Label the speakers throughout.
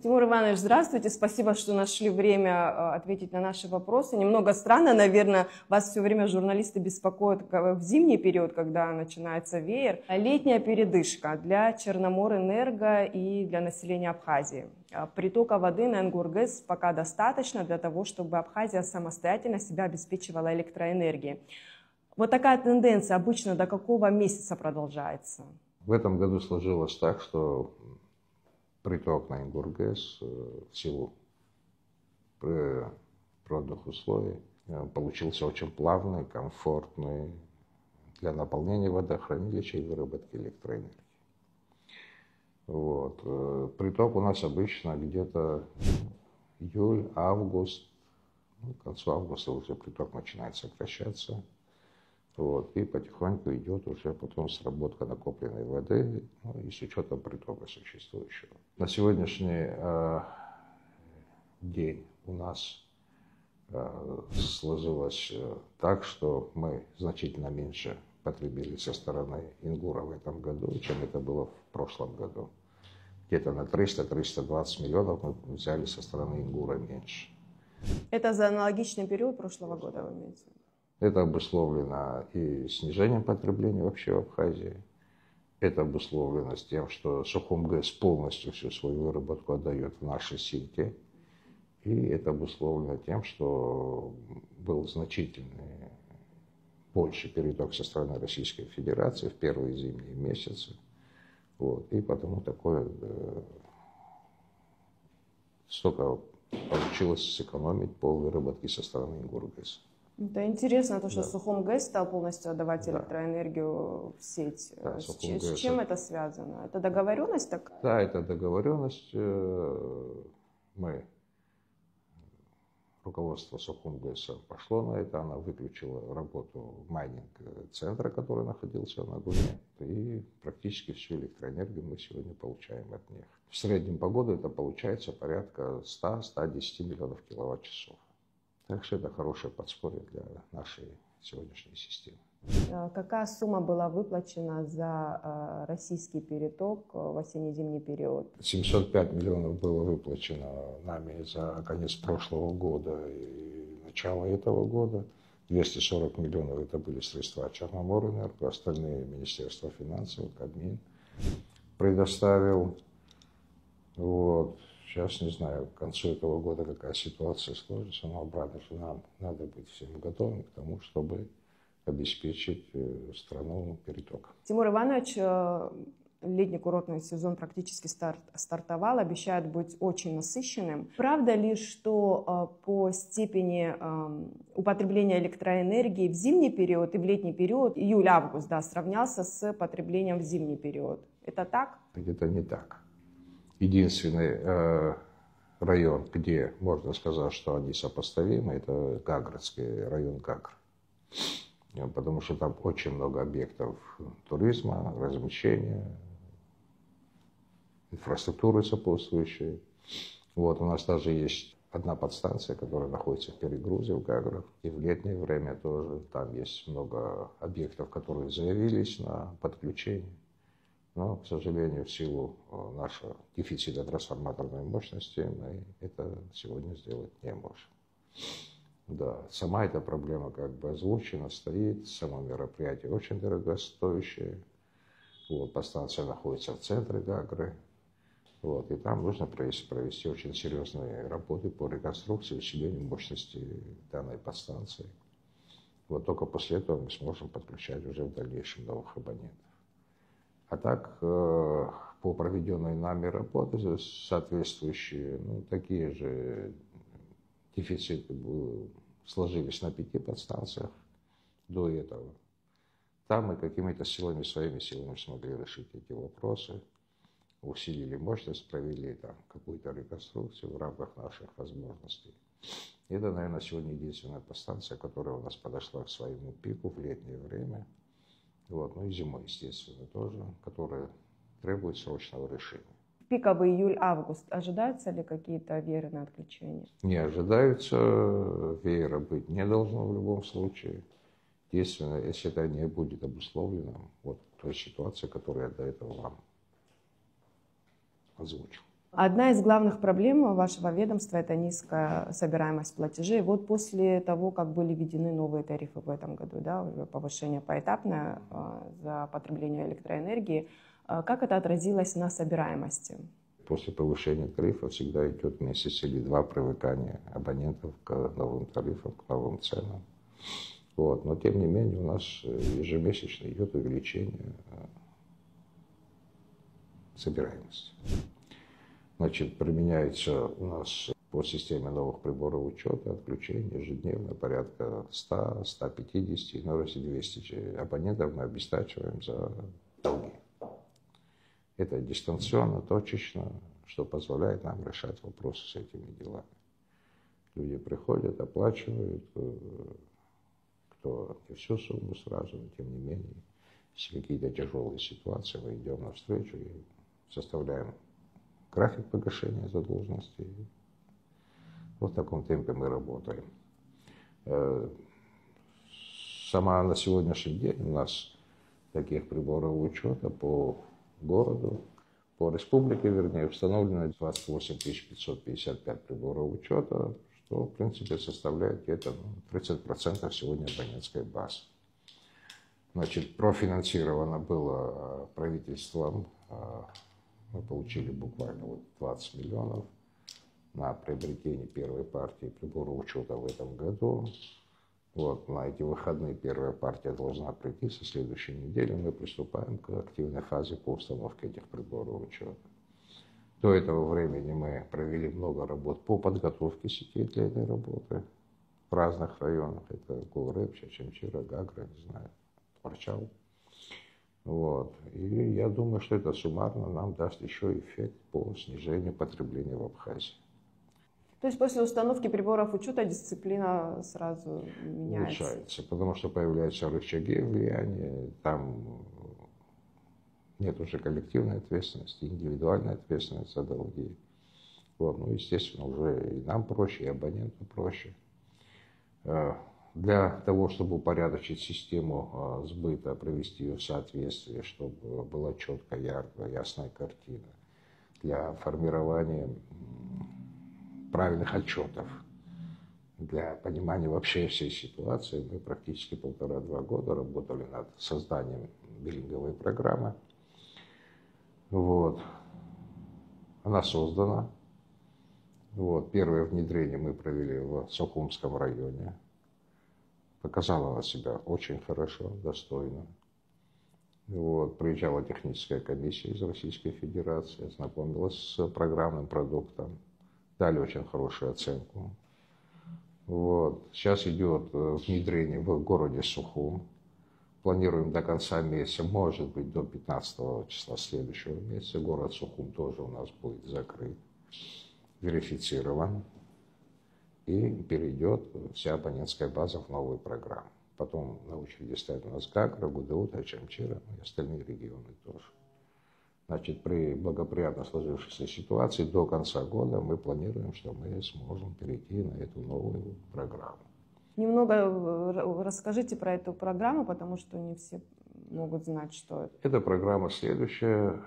Speaker 1: Тимур Иванович, здравствуйте. Спасибо, что нашли время ответить на наши вопросы. Немного странно, наверное, вас все время журналисты беспокоят в зимний период, когда начинается веер. Летняя передышка для Черноморэнерго и для населения Абхазии. Притока воды на Энгургэс пока достаточно для того, чтобы Абхазия самостоятельно себя обеспечивала электроэнергией. Вот такая тенденция обычно до какого месяца продолжается?
Speaker 2: В этом году сложилось так, что приток на Энгургэс в силу природных условий получился очень плавный, комфортный для наполнения водохранилища и выработки электроэнергии. Вот. Приток у нас обычно где-то июль, август, к концу августа уже приток начинает сокращаться. Вот, и потихоньку идет уже потом сработка накопленной воды, и с учетом притока существующего. На сегодняшний день у нас сложилось так, что мы значительно меньше потребили со стороны Ингура в этом году, чем это было в прошлом году. Где-то на 300-320 миллионов мы взяли со стороны Ингура меньше.
Speaker 1: Это за аналогичный период прошлого года, вы имеете в виду?
Speaker 2: Это обусловлено и снижением потребления вообще в Абхазии. Это обусловлено с тем, что Сухумгэс полностью всю свою выработку отдает в наши сети. И это обусловлено тем, что был значительный, больше переток со стороны Российской Федерации в первые зимние месяцы. Вот. И потому такое столько получилось сэкономить по выработке со стороны Ингургэса.
Speaker 1: Это интересно, то, что Сухумгэс стал полностью отдавать электроэнергию в сеть.
Speaker 2: Да,
Speaker 1: с чем это связано? Это договоренность такая?
Speaker 2: Да, это договоренность. Руководство Сухумгэса пошло на это, она выключила работу майнинг-центра, который находился на Гуне, и практически всю электроэнергию мы сегодня получаем от них. В среднем по году это получается порядка 100-110 миллионов киловатт-часов. Так что это хорошее подспорье для нашей сегодняшней системы.
Speaker 1: Какая сумма была выплачена за российский переток в осенне-зимний период?
Speaker 2: 705 миллионов было выплачено нами за конец прошлого года и начало этого года. 240 миллионов это были средства Черноморэнерго, остальные Министерство финансов, Кабмин предоставил. Вот. Сейчас не знаю, к концу этого года какая ситуация сложится, но обратно же нам надо быть всем готовым к тому, чтобы обеспечить страну перетоком.
Speaker 1: Тимур Иванович, летний курортный сезон практически стартовал, обещает быть очень насыщенным. Правда ли, что по степени употребления электроэнергии в зимний период и в летний период, июль-август, сравнялся с потреблением в зимний период? Это так?
Speaker 2: Это не так. Единственный район, где можно сказать, что они сопоставимы, это Гагрский район Гагры. Потому что там очень много объектов туризма, размещения, инфраструктуры сопутствующей. Вот, у нас даже есть одна подстанция, которая находится в перегрузе в Гаграх. И в летнее время тоже там есть много объектов, которые заявились на подключение. Но, к сожалению, в силу нашего дефицита трансформаторной мощности мы это сегодня сделать не можем. Да, сама эта проблема как бы озвучена, стоит, само мероприятие очень дорогостоящее. Вот, подстанция находится в центре Гагры. Вот, и там нужно провести очень серьезные работы по реконструкции и усилению мощности данной подстанции. Вот только после этого мы сможем подключать уже в дальнейшем новых абонентов. А так, по проведенной нами работе, соответствующие, такие же дефициты сложились на 5 подстанциях до этого. Там мы какими-то своими силами смогли решить эти вопросы, усилили мощность, провели там какую-то реконструкцию в рамках наших возможностей. Это, наверное, сегодня единственная подстанция, которая у нас подошла к своему пику в летнее время. Вот, и зимой, естественно, тоже, которая требует срочного решения.
Speaker 1: Пиковый июль-август. Ожидаются ли какие-то вееры на отключение?
Speaker 2: Не ожидаются, веера быть не должно в любом случае. Естественно, если это не будет обусловлено вот той ситуацией, которую я до этого вам озвучил.
Speaker 1: Одна из главных проблем вашего ведомства – это низкая собираемость платежей. Вот после того, как были введены новые тарифы в этом году, да, уже повышение поэтапное за потребление электроэнергии, как это отразилось на собираемости?
Speaker 2: После повышения тарифа всегда идет месяц или два привыкания абонентов к новым тарифам, к новым ценам. Вот. Но тем не менее у нас ежемесячно идет увеличение собираемости. Значит, применяется у нас по системе новых приборов учета отключения ежедневно порядка 100, 150, ну, если 200 абонентов мы обеспечиваем за долги. Это дистанционно, точечно, что позволяет нам решать вопросы с этими делами. Люди приходят, оплачивают, кто не всю сумму сразу, но тем не менее, если какие-то тяжелые ситуации, мы идем навстречу и составляем график погашения задолженности. Вот в таком темпе мы работаем. Сама на сегодняшний день у нас таких приборов учета по городу, по республике, вернее, установлено 28 555 приборов учета, что, в принципе, составляет где-то 30% сегодня абонентской базы. Значит, профинансировано было правительством, мы получили буквально 20 миллионов на приобретение первой партии приборов учета в этом году. Вот, на эти выходные первая партия должна прийти. Со следующей недели мы приступаем к активной фазе по установке этих приборов учета. До этого времени мы провели много работ по подготовке сетей для этой работы в разных районах. Это Кулреп, Чачамчира, Гагра, не знаю, Парчал. Вот. И я думаю, что это суммарно нам даст еще эффект по снижению потребления в Абхазии.
Speaker 1: То есть после установки приборов учета дисциплина сразу меняется?
Speaker 2: Улучшается, потому что появляются рычаги влияния, там нет уже коллективной ответственности, индивидуальной ответственности за долги. Вот. Ну, естественно, уже и нам проще, и абоненту проще. Для того, чтобы упорядочить систему сбыта, привести ее в соответствие, чтобы была четкая, яркая, ясная картина, для формирования правильных отчетов, для понимания вообще всей ситуации, мы практически 1,5-2 года работали над созданием биллинговой программы. Вот. Она создана. Вот. Первое внедрение мы провели в Сухумском районе. Показала она себя очень хорошо, достойно. Вот. Приезжала техническая комиссия из Российской Федерации, ознакомилась с программным продуктом, дали очень хорошую оценку. Вот. Сейчас идет внедрение в городе Сухум. Планируем до конца месяца, может быть, до 15 числа следующего месяца. Город Сухум тоже у нас будет закрыт, верифицирован. И перейдет вся абонентская база в новую программу. Потом на очереди стоят у нас Гагра, Гудаута, Чамчира и остальные регионы тоже. Значит, при благоприятно сложившейся ситуации до конца года мы планируем, что мы сможем перейти на эту новую программу.
Speaker 1: Немного расскажите про эту программу, потому что не все могут знать, что это.
Speaker 2: Эта программа следующая,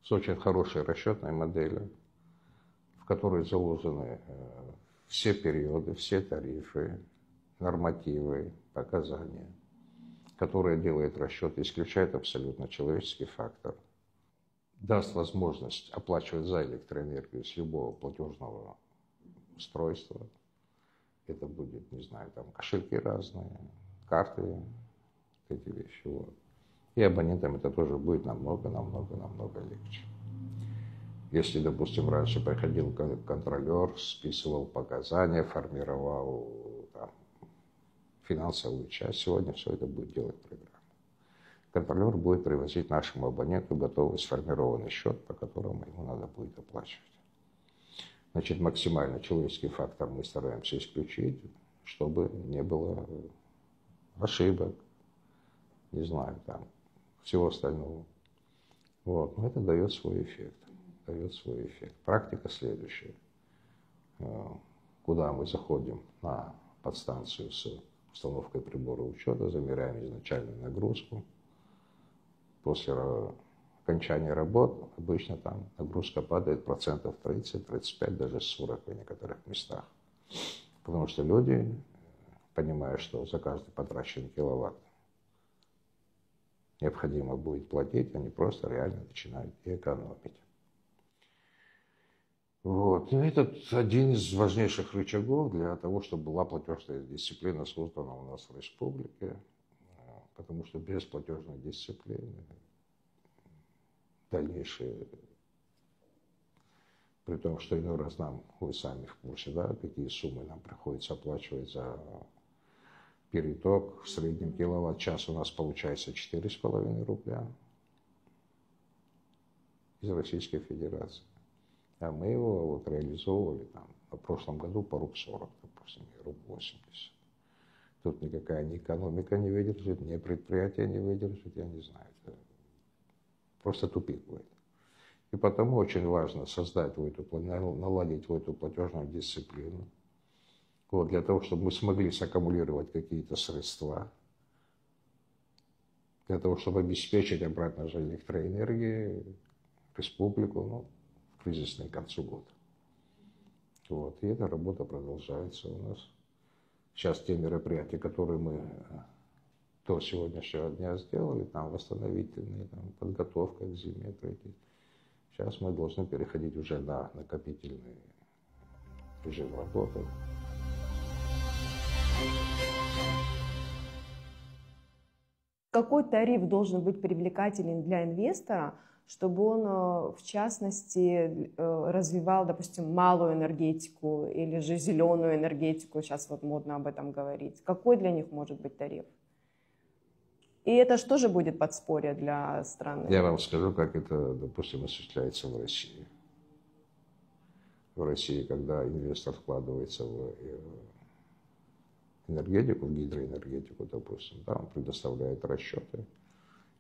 Speaker 2: с очень хорошей расчетной моделью, в которой заложены все периоды, все тарифы, нормативы, показания, которая делает расчет, исключает абсолютно человеческий фактор, даст возможность оплачивать за электроэнергию с любого платежного устройства. Это будет, не знаю, там кошельки разные, карты, вот эти вещи. Вот. И абонентам это тоже будет намного легче. Если, допустим, раньше приходил контролер, списывал показания, формировал там финансовую часть, сегодня все это будет делать программа. Контролер будет привозить нашему абоненту готовый сформированный счет, по которому ему надо будет оплачивать. Значит, максимально человеческий фактор мы стараемся исключить, чтобы не было ошибок, не знаю, там, всего остального. Вот. Но это дает свой эффект. Практика следующая. Куда мы заходим на подстанцию с установкой прибора учета, замеряем изначальную нагрузку. После окончании работ обычно там нагрузка падает процентов 30-35, даже 40 в некоторых местах. Потому что люди, понимая, что за каждый потраченный киловатт необходимо будет платить, они просто реально начинают и экономить. Вот. И это один из важнейших рычагов для того, чтобы была платежная дисциплина создана у нас в республике. Потому что без платежной дисциплины дальнейшие, при том, что иной раз нам, вы сами в курсе, да, какие суммы нам приходится оплачивать за переток. В среднем киловатт-час у нас получается 4,5 рубля из Российской Федерации. А мы его вот реализовывали там в прошлом году по руб 40, допустим, и руб 80. Тут никакая ни экономика не выдержит, ни предприятие не выдержит, я не знаю. Это просто тупик будет. И потому очень важно создать наладить эту платежную дисциплину. Вот, для того, чтобы мы смогли саккумулировать какие-то средства, для того, чтобы обеспечить обратно же электроэнергией республику, ну, в кризисный к концу года. Вот, и эта работа продолжается у нас. Сейчас те мероприятия, которые мы до сегодняшнего дня сделали, там восстановительные, там, подготовка к зиме, сейчас мы должны переходить уже на накопительный режим работы.
Speaker 1: Какой тариф должен быть привлекателен для инвестора, чтобы он, в частности, развивал, допустим, малую энергетику или же зеленую энергетику, сейчас вот модно об этом говорить. Какой для них может быть тариф? И это что же будет подспорье для страны?
Speaker 2: Я вам скажу, как это, допустим, осуществляется в России. В России, когда инвестор вкладывается в энергетику, в гидроэнергетику, допустим, да, он предоставляет расчеты,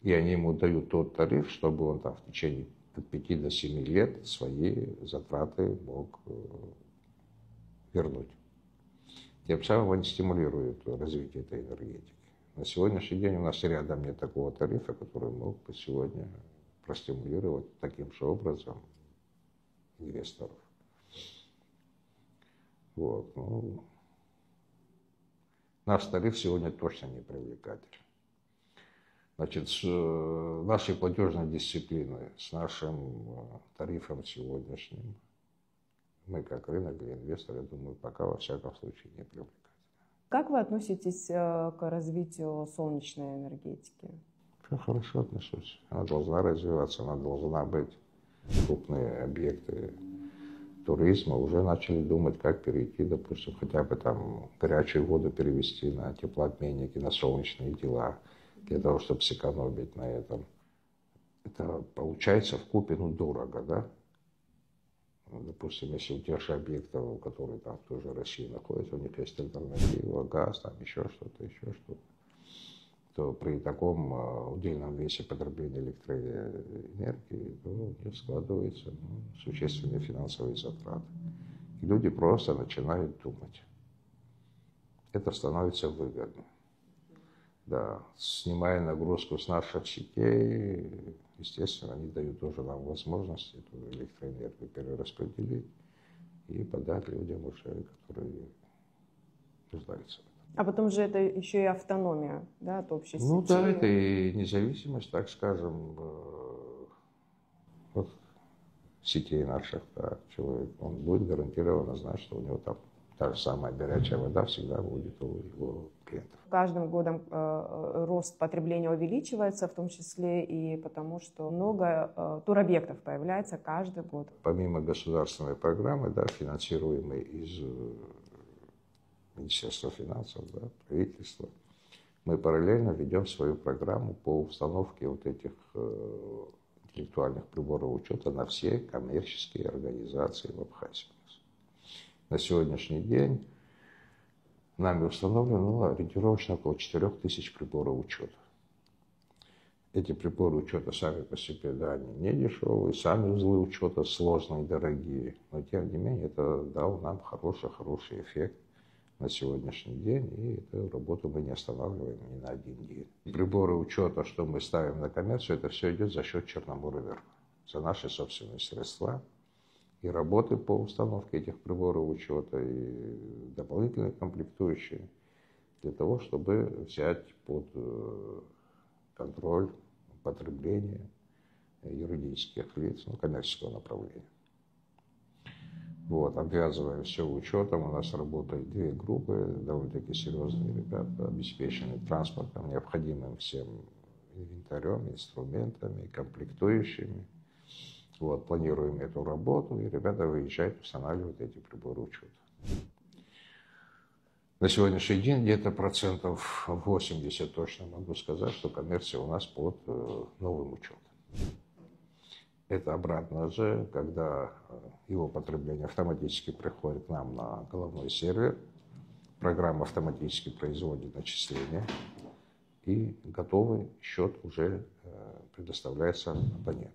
Speaker 2: и они ему дают тот тариф, чтобы он там в течение от 5 до 7 лет свои затраты мог вернуть. Тем самым они стимулируют развитие этой энергетики. На сегодняшний день у нас рядом нет такого тарифа, который мог бы сегодня простимулировать таким же образом инвесторов. Вот. Ну, наш тариф сегодня точно не привлекателен. Значит, с нашей платежной дисциплиной, с нашим тарифом сегодняшним, мы как рынок для инвестора, я думаю, пока во всяком случае не привлекательны.
Speaker 1: Как вы относитесь к развитию солнечной энергетики?
Speaker 2: Я хорошо отношусь. Она должна развиваться, она должна быть. Крупные объекты туризма уже начали думать, как перейти, допустим, хотя бы там горячую воду перевести на теплообменники, на солнечные дела, для того, чтобы сэкономить на этом. Это получается вкупе, ну, дорого, да? Допустим, если у тех же объектов, которые там в той же России находятся, у них есть альтернатива, газ, там еще что-то, то при таком удельном весе потребления электроэнергии, ну, у них складываются существенные финансовые затраты. И люди просто начинают думать. Это становится выгодно. Да, снимая нагрузку с наших сетей, естественно, они дают тоже нам возможность эту электроэнергию перераспределить и подать людям уже, которые нуждаются в этом.
Speaker 1: А потом же это еще и автономия, да, от общей сети.
Speaker 2: Ну да, это и независимость, так скажем, от сетей наших. Да. Человек, он будет гарантированно знать, что у него там та же самая горячая вода всегда будет у его клиентов.
Speaker 1: Каждым годом рост потребления увеличивается, в том числе и потому, что много туробъектов появляется каждый год.
Speaker 2: Помимо государственной программы, да, финансируемой из Министерства финансов, да, правительства, мы параллельно ведем свою программу по установке вот этих интеллектуальных приборов учета на все коммерческие организации в Абхазии. На сегодняшний день нами установлено ориентировочно около 4000 приборов учета. Эти приборы учета сами по себе, да, они не дешевые, сами узлы учета сложные, дорогие, но тем не менее это дал нам хороший эффект на сегодняшний день, и эту работу мы не останавливаем ни на один день. Приборы учета, что мы ставим на коммерцию, это все идет за счет Черноморэнерго, за наши собственные средства. И работы по установке этих приборов учета, и дополнительные комплектующие, для того, чтобы взять под контроль потребление юридических лиц, коммерческого направления. Вот, обвязывая все учетом, у нас работают две группы, довольно-таки серьезные ребята, обеспеченные транспортом, необходимым всем инвентарем, инструментами, комплектующими. Вот, планируем эту работу, и ребята выезжают, устанавливают эти приборы учета. На сегодняшний день где-то 80% точно могу сказать, что коммерция у нас под новым учетом. Это обратно же, когда его потребление автоматически приходит к нам на головной сервер, программа автоматически производит начисления, и готовый счет уже предоставляется абоненту.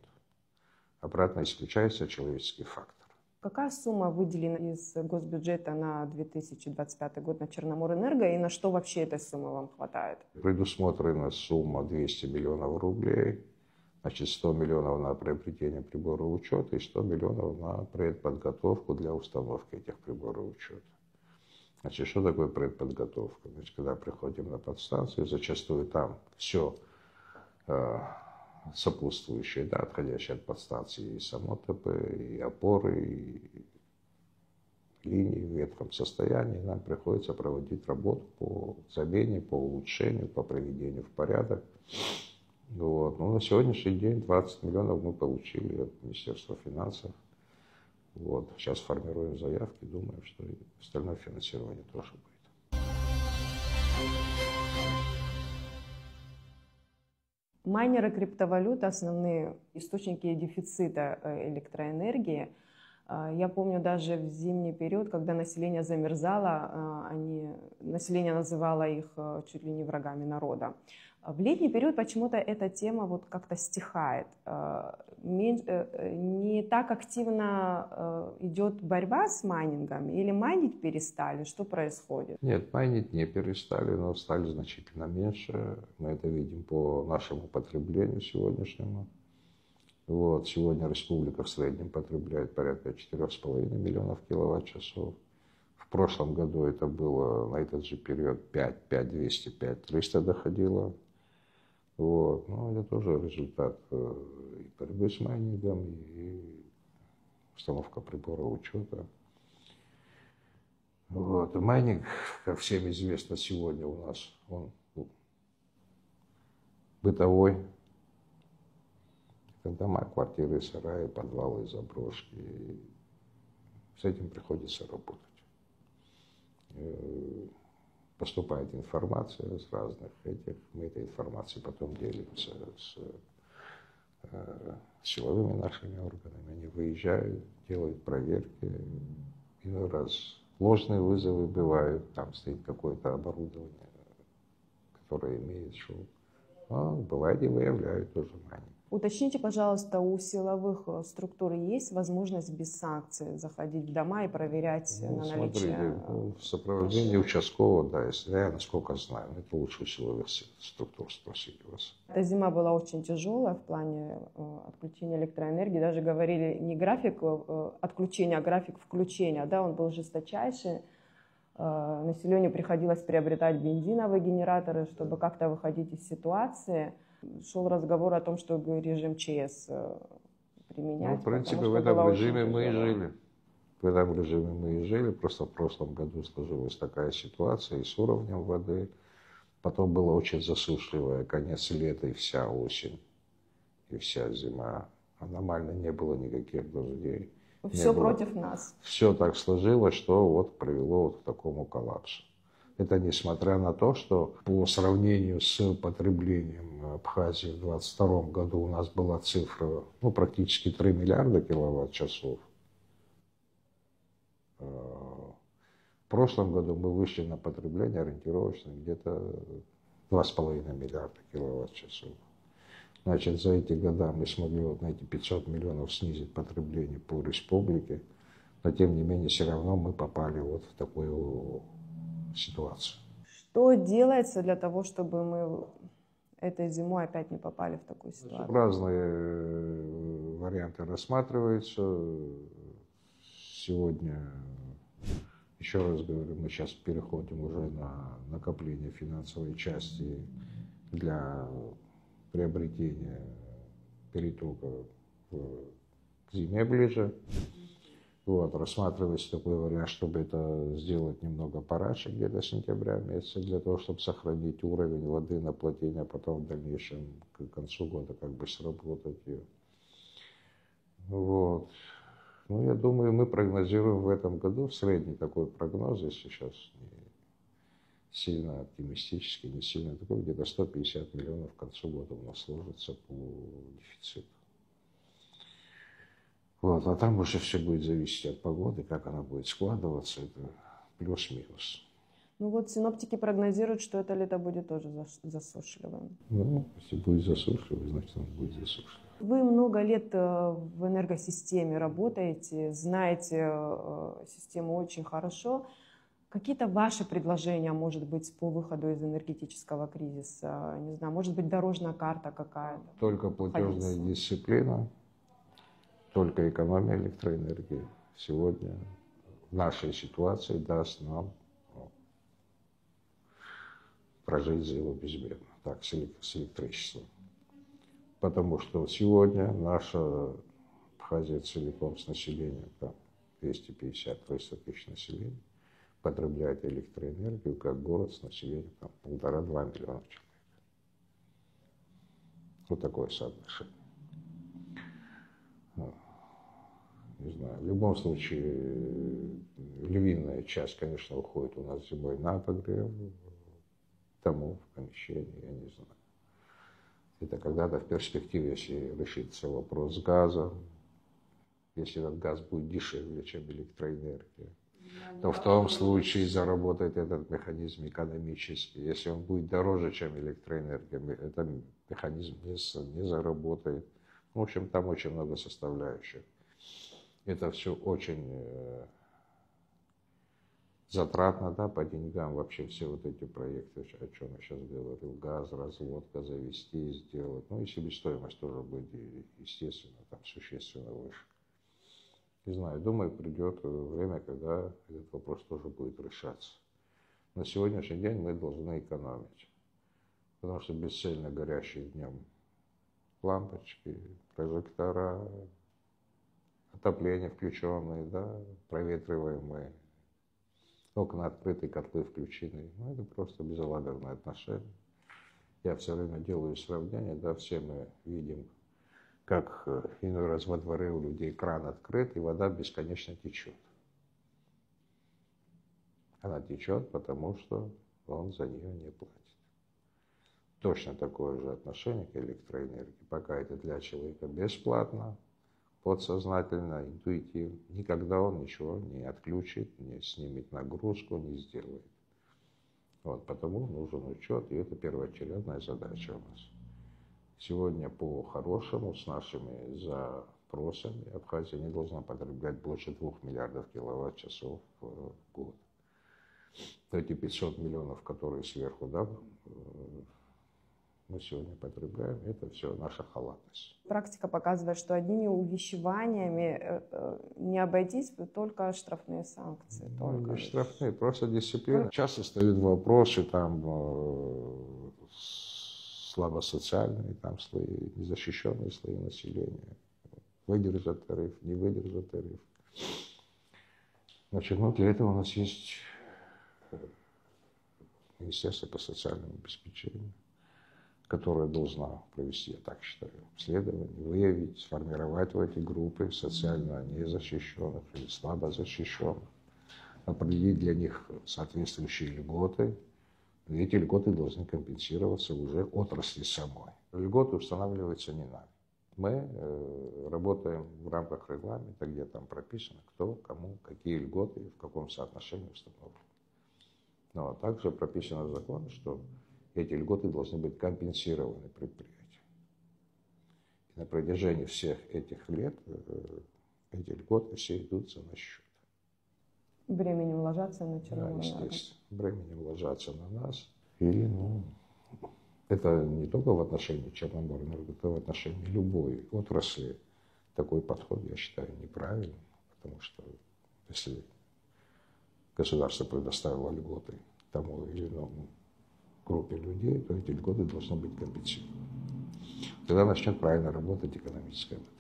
Speaker 2: Обратно исключается человеческий фактор.
Speaker 1: Какая сумма выделена из госбюджета на 2025 год на Черноморэнерго, и на что вообще этой суммы вам хватает?
Speaker 2: Предусмотрена сумма 200 миллионов рублей. Значит, 100 миллионов на приобретение приборов учета и 100 миллионов на предподготовку для установки этих приборов учета. Значит, что такое предподготовка? Значит, когда приходим на подстанцию, зачастую там все сопутствующее, да, отходящее от подстанции, и само ТП, и опоры, и линии в ветхом состоянии. Нам приходится проводить работу по замене, по улучшению, по приведению в порядок. Вот. Но на сегодняшний день 20 миллионов мы получили от Министерства финансов. Вот. Сейчас формируем заявки, думаю, что и остальное финансирование тоже будет.
Speaker 1: Майнеры криптовалюты – основные источники дефицита электроэнергии. Я помню даже в зимний период, когда население замерзало, население называло их чуть ли не врагами народа. В летний период почему-то эта тема вот как-то стихает. Не так активно идет борьба с майнингом, или майнить перестали? Что происходит?
Speaker 2: Нет, майнить не перестали, но стали значительно меньше. Мы это видим по нашему потреблению сегодняшнему. Вот, сегодня республика в среднем потребляет порядка 4,5 миллионов киловатт-часов. В прошлом году это было на этот же период 5,200, 5,300 доходило. Вот. Но это тоже результат и борьбы с майнингом, и установка приборов учета. Вот. Майнинг, как всем известно, сегодня у нас он бытовой. Это дома, квартиры, сараи, подвалы, заброшки. И с этим приходится работать. Поступает информация с разных этих, мы этой информацией потом делимся с силовыми нашими органами. Они выезжают, делают проверки. Иной раз ложные вызовы бывают, там стоит какое-то оборудование, которое имеет шум. А бывает и выявляют тоже майнинг.
Speaker 1: Уточните, пожалуйста, у силовых структур есть возможность без санкций заходить в дома и проверять на наличие?
Speaker 2: Смотрите, в сопровождении участкового, да, если я, насколько знаю, это лучше у силовых структур спросить вас.
Speaker 1: Эта зима была очень тяжелая в плане отключения электроэнергии. Даже говорили не график отключения, а график включения. Да, он был жесточайший. Населению приходилось приобретать бензиновые генераторы, чтобы как-то выходить из ситуации. Шел разговор о том, чтобы режим ЧС применять.
Speaker 2: Ну, в принципе, в этом режиме мы и жили. В этом режиме мы и жили. Просто в прошлом году сложилась такая ситуация и с уровнем воды. Потом было очень засушливое конец лета и вся осень, и вся зима. Аномально не было никаких дождей.
Speaker 1: Все против нас.
Speaker 2: Все так сложилось, что вот привело вот к такому коллапсу. Это несмотря на то, что по сравнению с потреблением Абхазии в 2022 году у нас была цифра практически 3 миллиарда киловатт-часов. В прошлом году мы вышли на потребление ориентировочно где-то 2,5 миллиарда киловатт-часов. Значит, за эти года мы смогли вот на эти 500 миллионов снизить потребление по республике, но тем не менее все равно мы попали вот в такую ситуацию.
Speaker 1: Что делается для того, чтобы мы этой зимой опять не попали в такую ситуацию?
Speaker 2: Разные варианты рассматриваются. Сегодня, еще раз говорю, мы сейчас переходим уже на накопление финансовой части для приобретения перетока к зиме ближе. Вот, рассматривается такой вариант, чтобы это сделать немного пораньше, где-то сентября месяца, для того, чтобы сохранить уровень воды на плотине, а потом в дальнейшем к концу года как бы сработать ее. Вот. Ну, я думаю, мы прогнозируем в этом году, в средний такой прогноз, если сейчас не сильно оптимистический, не сильно такой, где-то 150 миллионов к концу года у нас сложится по дефициту. Вот, а там уже все будет зависеть от погоды, как она будет складываться, это плюс-минус.
Speaker 1: Ну вот синоптики прогнозируют, что это лето будет тоже засушливым.
Speaker 2: Ну, если будет засушливый, значит, оно будет засушливый.
Speaker 1: Вы много лет в энергосистеме работаете, знаете систему очень хорошо. Какие-то ваши предложения, может быть, по выходу из энергетического кризиса? Не знаю, может быть, дорожная карта какая-то?
Speaker 2: Только платежная дисциплина, только экономия электроэнергии сегодня в нашей ситуации даст нам прожить зиму безбедно, так, с электричеством. Потому что сегодня наша Абхазия целиком с населением, там 250-300 тысяч населения, потребляет электроэнергию, как город с населением 1,5–2 миллиона человек. Вот такое соотношение. Не знаю, в любом случае, львиная часть, конечно, уходит у нас зимой на обогрев домов, помещений, я не знаю. Это когда-то в перспективе, если решится вопрос с газом, если этот газ будет дешевле, чем электроэнергия, то в том случае заработает этот механизм экономически. Если он будет дороже, чем электроэнергия, этот механизм не заработает. В общем, там очень много составляющих. Это все очень затратно, да, по деньгам вообще все вот эти проекты, о чем я сейчас говорил, газ, разводка, завести, сделать. Ну и себестоимость тоже будет, естественно, там существенно выше. Не знаю, думаю, придет время, когда этот вопрос тоже будет решаться. На сегодняшний день мы должны экономить, потому что бесцельно горящие днем лампочки, прожектора, отопление включенное, да, проветриваемые, окна открыты, котлы включены. Ну, это просто безалаберное отношение. Я все время делаю сравнение, да, все мы видим, как иной раз во дворе у людей кран открыт, и вода бесконечно течет. Она течет, потому что он за нее не платит. Точно такое же отношение к электроэнергии. Пока это для человека бесплатно, подсознательно, интуитивно, никогда он ничего не отключит, не снимет нагрузку, не сделает. Вот, потому нужен учет, и это первоочередная задача у нас. Сегодня по-хорошему с нашими запросами Абхазия не должна потреблять больше 2 миллиардов киловатт-часов в год. Эти 500 миллионов, которые сверху, да, мы сегодня потребляем, это все наша халатность.
Speaker 1: Практика показывает, что одними увещеваниями не обойтись, только штрафные санкции.
Speaker 2: Ну, не штрафные, просто дисциплина. Часто встают вопросы, там, слабосоциальные там слои, незащищенные слои населения. Выдержат тариф, не выдержат тариф. Значит, ну, для этого у нас есть Министерство по социальному обеспечению, которая должна провести, я так считаю, обследование, выявить, сформировать в эти группы социально незащищенных или слабо защищенных, определить для них соответствующие льготы. И эти льготы должны компенсироваться уже отрасли самой. Льготы устанавливаются не нами. Мы работаем в рамках регламента, где там прописано, кто, кому, какие льготы, в каком соотношении установлены. Но также прописано в законе, что эти льготы должны быть компенсированы предприятиям. И на протяжении всех этих лет эти льготы все идут за наш счет.
Speaker 1: Бременем ложатся на
Speaker 2: Да,
Speaker 1: Черноморэнерго.
Speaker 2: естественно, бременем ложатся на нас. И, это не только в отношении Черноморэнерго, это в отношении любой отрасли. Такой подход, я считаю, неправильным, потому что если государство предоставило льготы тому или иному группе людей, то эти льготы должны быть компенсированы. Тогда начнет правильно работать экономическая модель.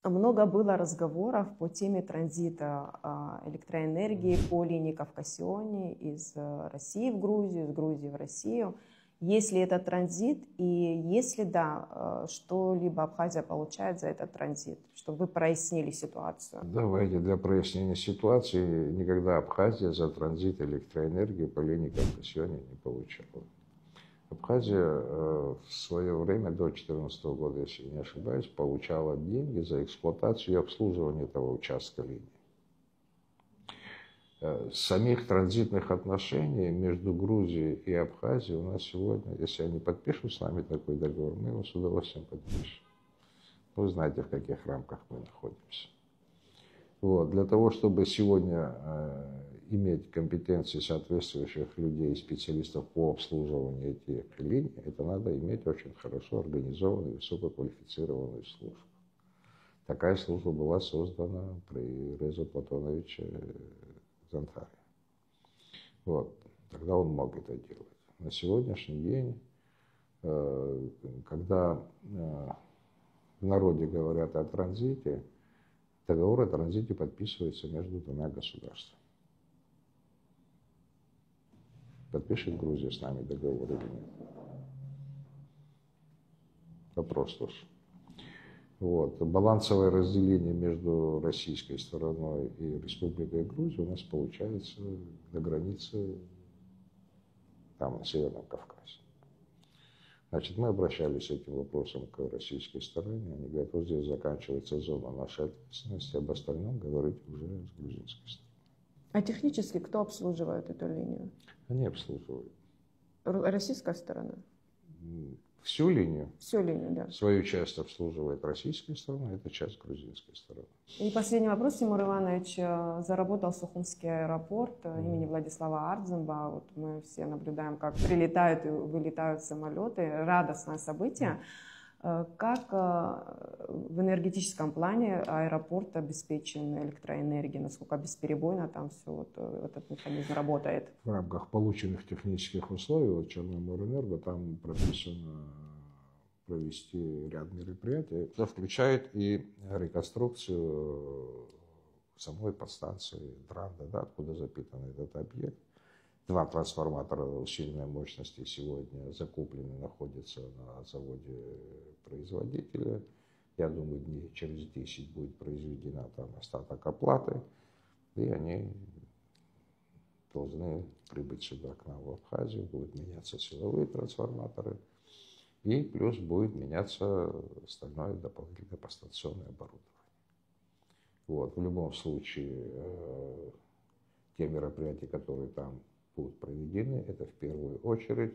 Speaker 1: Много было разговоров по теме транзита электроэнергии по линии Кавкасиони из России в Грузию, из Грузии в Россию. Есть ли это транзит, и если да, что-либо Абхазия получает за этот транзит, чтобы вы прояснили ситуацию?
Speaker 2: Давайте для прояснения ситуации. Никогда Абхазия за транзит электроэнергии по линии Кавкасиони не получала. Абхазия в свое время, до 2014 года, если не ошибаюсь, получала деньги за эксплуатацию и обслуживание этого участка линии. Самих транзитных отношений между Грузией и Абхазией у нас сегодня, если они подпишут с нами такой договор, мы его с удовольствием подпишем. Вы знаете, в каких рамках мы находимся. Вот. Для того, чтобы сегодня иметь компетенции соответствующих людей, специалистов по обслуживанию этих линий, это надо иметь очень хорошо организованную, высококвалифицированную службу. Такая служба была создана при Резо Платоновиче Зантаре. Вот. Тогда он мог это делать. На сегодняшний день, когда в народе говорят о транзите, договор о транзите подписывается между двумя государствами. Подпишет Грузия с нами договор или нет? Вопрос тоже. Вот. Балансовое разделение между российской стороной и Республикой Грузия у нас получается на границе там, на Северном Кавказе. Значит, мы обращались с этим вопросом к российской стороне. Они говорят, вот здесь заканчивается зона нашей ответственности, об остальном говорить уже с грузинской стороны.
Speaker 1: А технически кто обслуживает эту линию?
Speaker 2: Они обслуживают.
Speaker 1: Российская сторона?
Speaker 2: Всю линию?
Speaker 1: Всю линию, да.
Speaker 2: Свою часть обслуживает российская сторона, это часть грузинской стороны.
Speaker 1: И последний вопрос, Тимур Иванович. Заработал Сухумский аэропорт имени Владислава Ардземба. Вот мы все наблюдаем, как прилетают и вылетают самолеты. Радостное событие. Как в энергетическом плане аэропорт обеспечен электроэнергией? Насколько бесперебойно там все вот этот механизм работает?
Speaker 2: В рамках полученных технических условий, вот Черноморэнерго, там прописано провести ряд мероприятий. Это включает и реконструкцию самой подстанции Дранда, да, откуда запитан этот объект. 2 трансформатора усиленной мощности сегодня закуплены, находятся на заводе производителя. Я думаю, дней через 10 будет произведена там остаток оплаты, и они должны прибыть сюда, к нам в Абхазию, будут меняться силовые трансформаторы, и плюс будет меняться остальное дополнительное подстанционное оборудование. Вот. В любом случае, те мероприятия, которые там будут проведены, это в первую очередь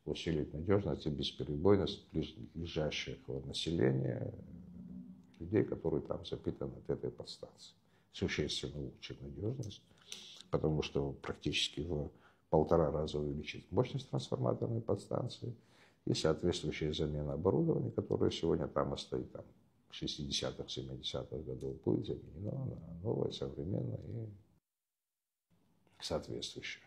Speaker 2: усилить надежность и бесперебойность ближайшего населения, людей, которые там запитаны от этой подстанции. Существенно улучшить надежность, потому что практически в 1,5 раза увеличить мощность трансформаторной подстанции и соответствующая замена оборудования, которое сегодня там стоит, там, 60-х, 70-х годов, будет заменено на новое, современное и соответствующее.